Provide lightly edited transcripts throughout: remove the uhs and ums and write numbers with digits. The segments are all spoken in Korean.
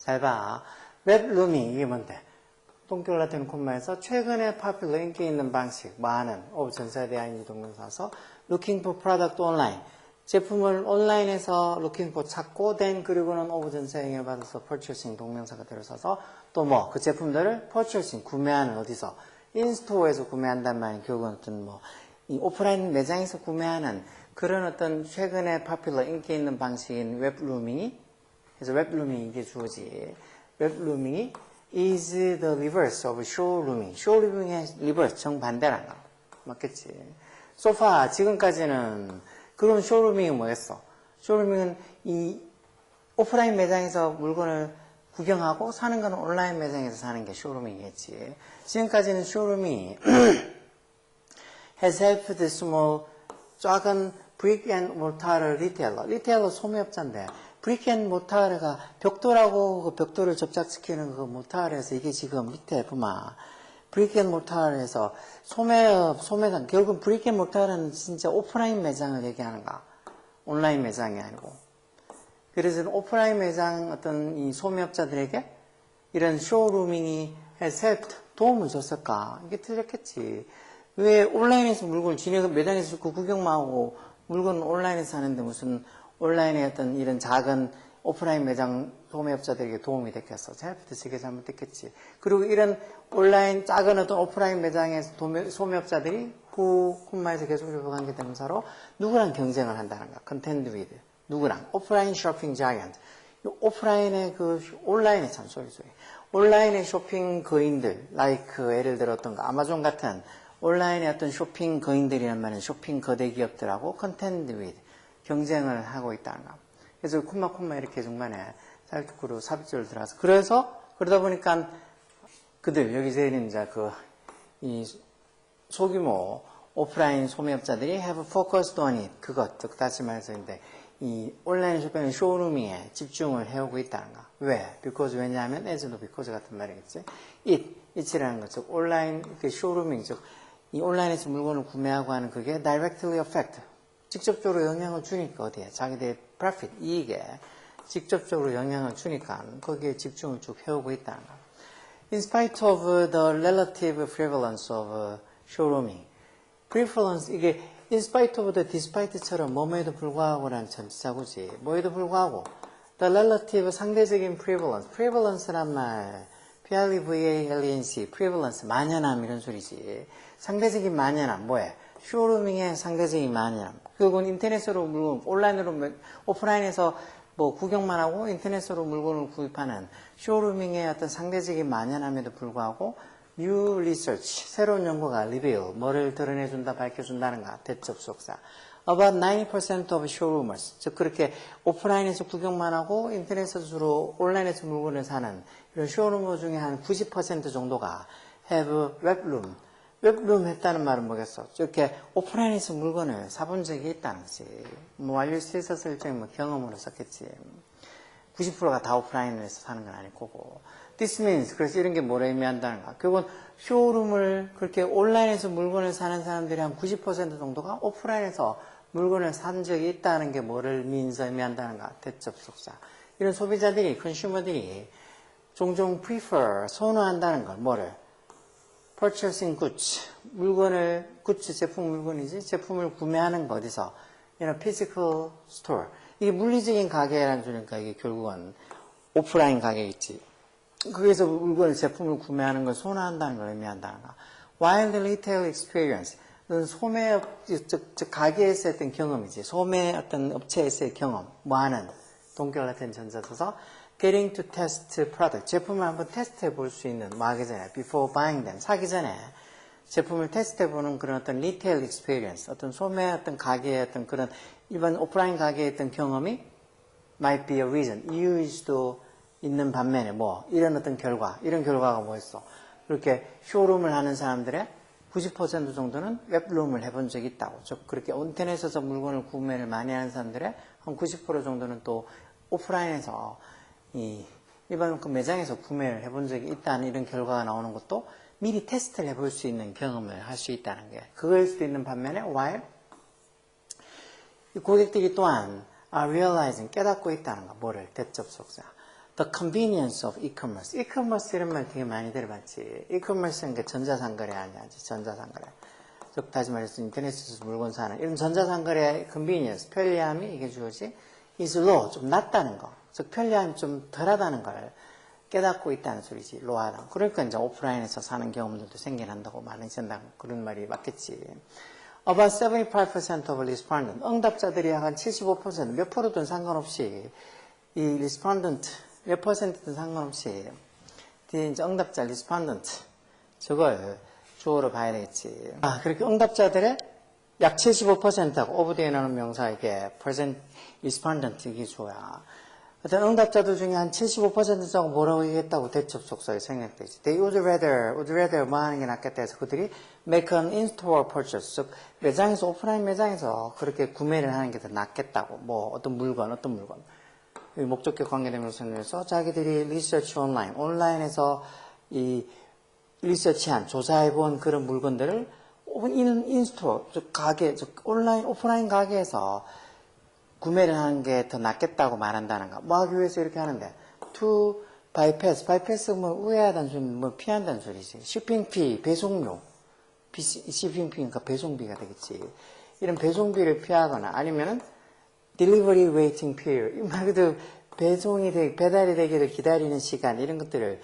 잘 봐. 웹루밍 이게 뭔데? 동결라틴 콤마에서 최근에 파퓰러 인기 있는 방식 많은 of 전사에 대한 이 동명사서 looking for product online 제품을 온라인에서 looking for 찾고 then 그리고는 of 전사에 영향을 받아서 purchasing 동명사가 들어서서 또 뭐 그 제품들을 purchasing 구매하는 어디서 인스토어에서 구매한단 말이에요. 결국은 어떤 뭐 이 오프라인 매장에서 구매하는 그런 어떤 최근에 파퓰러 인기 있는 방식인 웹루밍이 그래서 웹루밍 이게 주어지 웹루밍이 is the reverse of showrooming. showrooming의 reverse 정반대라는 거 맞겠지? 소파 지금까지는 그럼 showrooming이 뭐였어? showrooming은 이 오프라인 매장에서 물건을 구경하고 사는 건 온라인 매장에서 사는 게 showrooming이겠지. 지금까지는 showroom이 has helped the small 작은 brick and mortar retailer. 리테일러 소매업자인데 브릭 앤 모타르가 벽돌하고 그 벽돌을 접착시키는 그 모타르에서 이게 지금 밑에 보마 브릭 앤 모타르에서 소매단 결국은 브릭 앤 모타르는 진짜 오프라인 매장을 얘기하는가 온라인 매장이 아니고 그래서 오프라인 매장 어떤 이 소매업자들에게 이런 쇼루밍이 has helped 도움을 줬을까 이게 틀렸겠지 왜 온라인에서 물건을 지네가 매장에서 그 구경만 하고 물건을 온라인에서 하는데 무슨 온라인의 어떤 이런 작은 오프라인 매장 소매업자들에게 도움이 됐겠어. 잘못됐어. 이게 잘못됐겠지. 그리고 이런 온라인 작은 어떤 오프라인 매장의 소매업자들이 그 콤마에서 계속적으로 관계대명사로 누구랑 경쟁을 한다는 거야. contend with. 누구랑? 오프라인 쇼핑 자이언트. 오프라인의 그 온라인의 참 소리. 온라인의 쇼핑 거인들, like 예를 들어 어떤 거 아마존 같은 온라인의 어떤 쇼핑 거인들이란 말은 쇼핑 거대 기업들하고 contend with. 경쟁을 하고 있다는 거. 그래서 콤마 이렇게 중간에 살투구로 삽입절을 들어가서 그러다 보니까 그들 여기 제일 이제 이 소규모 오프라인 소매업자들이 have focused on it 그것 즉 다시 말해서 이 온라인 쇼핑 쇼루밍에 집중을 해오고 있다는 거. 왜? because 왜냐하면 as도 because 같은 말이겠지. it이라는 것 즉 온라인 그 쇼루밍 즉 이 온라인에서 물건을 구매하고 하는 그게 directly affect 직접적으로 영향을 주니까 어디에 자기들의 profit 이익에 직접적으로 영향을 주니까 거기에 집중을 쭉 해오고 있다는 거. In spite of the relative prevalence of showrooming, prevalence 이게 in spite of the despite처럼 뭐에도 불구하고라는 전치사구지. 뭐에도 불구하고 the relative 상대적인 prevalence란 말 prevalence, prevalence 만연함 이런 소리지. 상대적인 만연함 뭐해? 쇼루밍의 상대적인 만연함. 그건 인터넷으로 물건, 온라인으로, 오프라인에서 뭐 구경만 하고 인터넷으로 물건을 구입하는 쇼루밍의 어떤 상대적인 만연함에도 불구하고 new research, 새로운 연구가 reveal, 뭐를 드러내준다, 밝혀준다는가, 대접속사. About 90% of showroomers, 즉 그렇게 오프라인에서 구경만 하고 인터넷에서 주로 온라인에서 물건을 사는 이런 쇼루머 중에 한 90% 정도가 have webroom, 웹룸 했다는 말은 뭐겠어? 이렇게 오프라인에서 물건을 사본 적이 있다는 거지. 뭐 알릴 수 있었을 적에 뭐 경험으로 썼겠지. 90%가 다 오프라인에서 사는 건 아닐 거고. This means, 그래서 이런 게 뭐를 의미한다는가? 결국은 쇼룸을 그렇게 온라인에서 물건을 사는 사람들이 한 90% 정도가 오프라인에서 물건을 산 적이 있다는 게 뭐를 의미한다는가? 대접속사. 이런 소비자들이, 컨슈머들이 종종 prefer, 선호한다는 걸, 뭐를? purchasing goods, goods 제품 물건이지, 제품을 구매하는 거 어디서? physical store. 이게 물리적인 가게라는 소리니까 이게 결국은 오프라인 가게겠지. 거기서 물건을, 제품을 구매하는 걸 선호한다는 걸 의미한다는 거. While the retail experience, 즉 가게에서 했던 경험이지. 소매 어떤 업체에서의 경험, 뭐하는, 동결라틴 전자서서 getting to test product. 제품을 한번 테스트해 볼 수 있는, 뭐 하기 전에, before buying them. 사기 전에 제품을 테스트해 보는 그런 어떤 retail experience, 어떤 소매 어떤 가게의 어떤 그런 일반 오프라인 가게의 어떤 경험이 might be a reason. 이유일 수도 있는 반면에 뭐, 이런 어떤 결과, 이런 결과가 뭐였어? 그렇게 쇼룸을 하는 사람들의 90% 정도는 웹룸을 해본 적이 있다고. 즉, 그렇게 인터넷에서 물건을 구매를 많이 하는 사람들의 한 90% 정도는 또 오프라인에서 이 일반 그 매장에서 구매를 해본 적이 있다는 이런 결과가 나오는 것도 미리 테스트를 해볼 수 있는 경험을 할 수 있다는 게 그거일 수도 있는 반면에 while 이 고객들이 또한 are realizing 깨닫고 있다는 거 뭐를 대접속사 The convenience of e-commerce. e-commerce 이런 말 되게 많이 들어봤지. e-commerce는 그 전자상거래 아니야. 전자상거래. 즉 다시 말해서 인터넷에서 물건 사는 이런 전자상거래의 convenience, 편리함이 이게 주어지 is low, 좀 낮다는 거. 즉 편리함이 좀 덜하다는 걸 깨닫고 있다는 소리지. 로하다. 그러니까 이제 오프라인에서 사는 경험들도 생겨난다고 많이 쓴다고 그런 말이 맞겠지. About 75% of respondents, 응답자들이 한 75%, 몇 프로든 상관없이 이 respondent 몇 퍼센트든 상관없이 뒤에 이제 응답자 respondent 저걸 주어로 봐야 되겠지. 그렇게 응답자들의 약 75%하고 over 뒤에 나오는 명사 이게 percent respondent 이게 주어야. 어떤 응답자들 중에 한 75% 정도 뭐라고 얘기했다고 대접속사에 생략되지. They would rather 뭐 하는 게 낫겠다 해서 그들이 make an in-store purchase. 즉, 매장에서, 오프라인 매장에서 그렇게 구매를 하는 게 더 낫겠다고. 뭐, 어떤 물건. 목적격 관계대명사 설명해서 자기들이 리서치 온라인에서 이 리서치한, 조사해본 그런 물건들을 in-store, 즉, 가게, 즉, 오프라인 가게에서 구매를 하는 게 더 낫겠다고 말한다는 거. 뭐 하기 위해서 이렇게 하는데, to bypass 뭐 우회하다는 소리, 뭐 피한다는 소리지. 쇼핑피, 배송료. 쇼핑피니까 배송비가 되겠지. 이런 배송비를 피하거나 아니면은 delivery waiting period. 말 그대로 배달이 되기를 기다리는 시간, 이런 것들을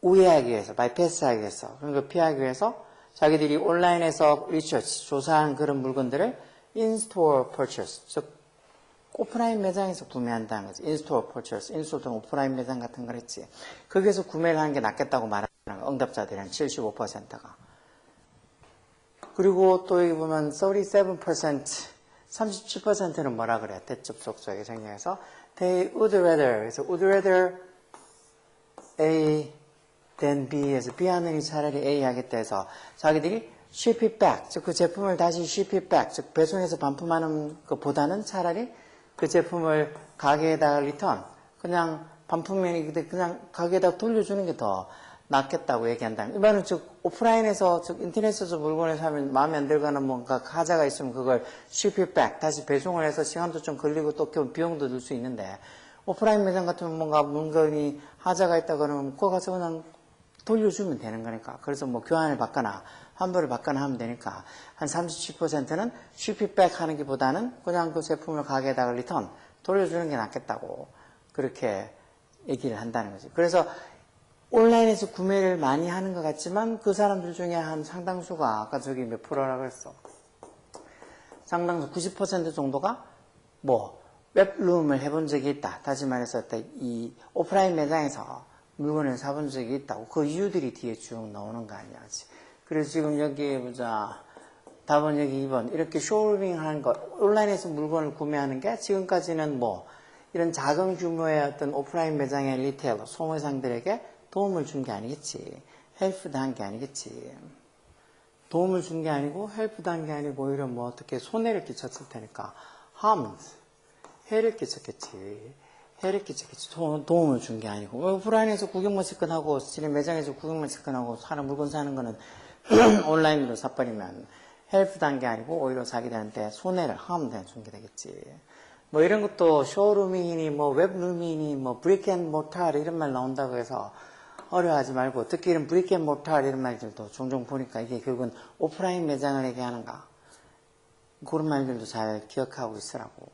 우회하기 위해서, bypass하기 위해서, 그런 걸 피하기 위해서 자기들이 온라인에서 리서치, 조사한 그런 물건들을 in-store purchase, 즉, 오프라인 매장에서 구매한다는 거지. in-store purchase, in-store 오프라인 매장 같은 걸 했지. 거기에서 구매를 하는 게 낫겠다고 말하는 거. 응답자들이 한 75%가. 그리고 또 여기 보면 37%, 37%는 뭐라 그래? 대접속소에 생략해서 they would rather, 그래서 would rather A than B에서 B 하느니 차라리 A 하겠다 해서 자기들이 ship it back, 즉 그 제품을 다시 ship it back, 즉 배송해서 반품하는 것보다는 차라리 그 제품을 가게에다가 리턴, 그냥 반품면이 그냥 가게에다가 돌려주는 게 더 낫겠다고 얘기한다는. 이 말은 즉 오프라인에서, 즉 인터넷에서 물건을 사면 마음에 안 들거나 뭔가 하자가 있으면 그걸 ship it back, 다시 배송을 해서 시간도 좀 걸리고 또 비용도 들 수 있는데, 오프라인 매장 같으면 뭔가 물건이 하자가 있다 그러면 그거 가서 그냥 돌려주면 되는 거니까. 그래서 뭐 교환을 받거나 환불을 받거나 하면 되니까 한 37%는 ship it back 하는 게보다는 그냥 그 제품을 가게에다가 리턴 돌려주는 게 낫겠다고 그렇게 얘기를 한다는 거지. 그래서 온라인에서 구매를 많이 하는 것 같지만 그 사람들 중에 한 상당수가, 아까 저기 몇 프로라고 했어? 상당수 90% 정도가 뭐 웹룸을 해본 적이 있다. 다시 말해서 이 오프라인 매장에서 물건을 사본 적이 있다고. 그 이유들이 뒤에 쭉 나오는 거 아니야. 그래서 지금 여기 보자. 답은 여기 2번. 이렇게 쇼루밍 하는 거, 온라인에서 물건을 구매하는 게 지금까지는 뭐 이런 작은 규모의 어떤 오프라인 매장의 리테일러, 소매상들에게 도움을 준 게 아니겠지. 헬프도 한 게 아니겠지. 도움을 준 게 아니고 헬프도 한 게 아니고 오히려 뭐 어떻게 손해를 끼쳤을 테니까 harmed, 해를 끼쳤겠지. 해를 끼쳤겠지. 도움을 준 게 아니고. 오프라인에서 구경만 시끈하고 지금 매장에서 구경만 시끈하고 사는 물건 사는 거는 온라인으로 사버리면 헬프도 한 게 아니고 오히려 자기들한테 손해를 harmed 준 게 되겠지. 뭐 이런 것도 쇼루밍이니 뭐 웹룸이니 뭐 브릭앤모탈 이런 말 나온다고 해서 어려워하지 말고, 특히 이런 브릭앤모탈 이런 말들도 종종 보니까 이게 결국은 오프라인 매장을 얘기하는가, 그런 말들도 잘 기억하고 있으라고.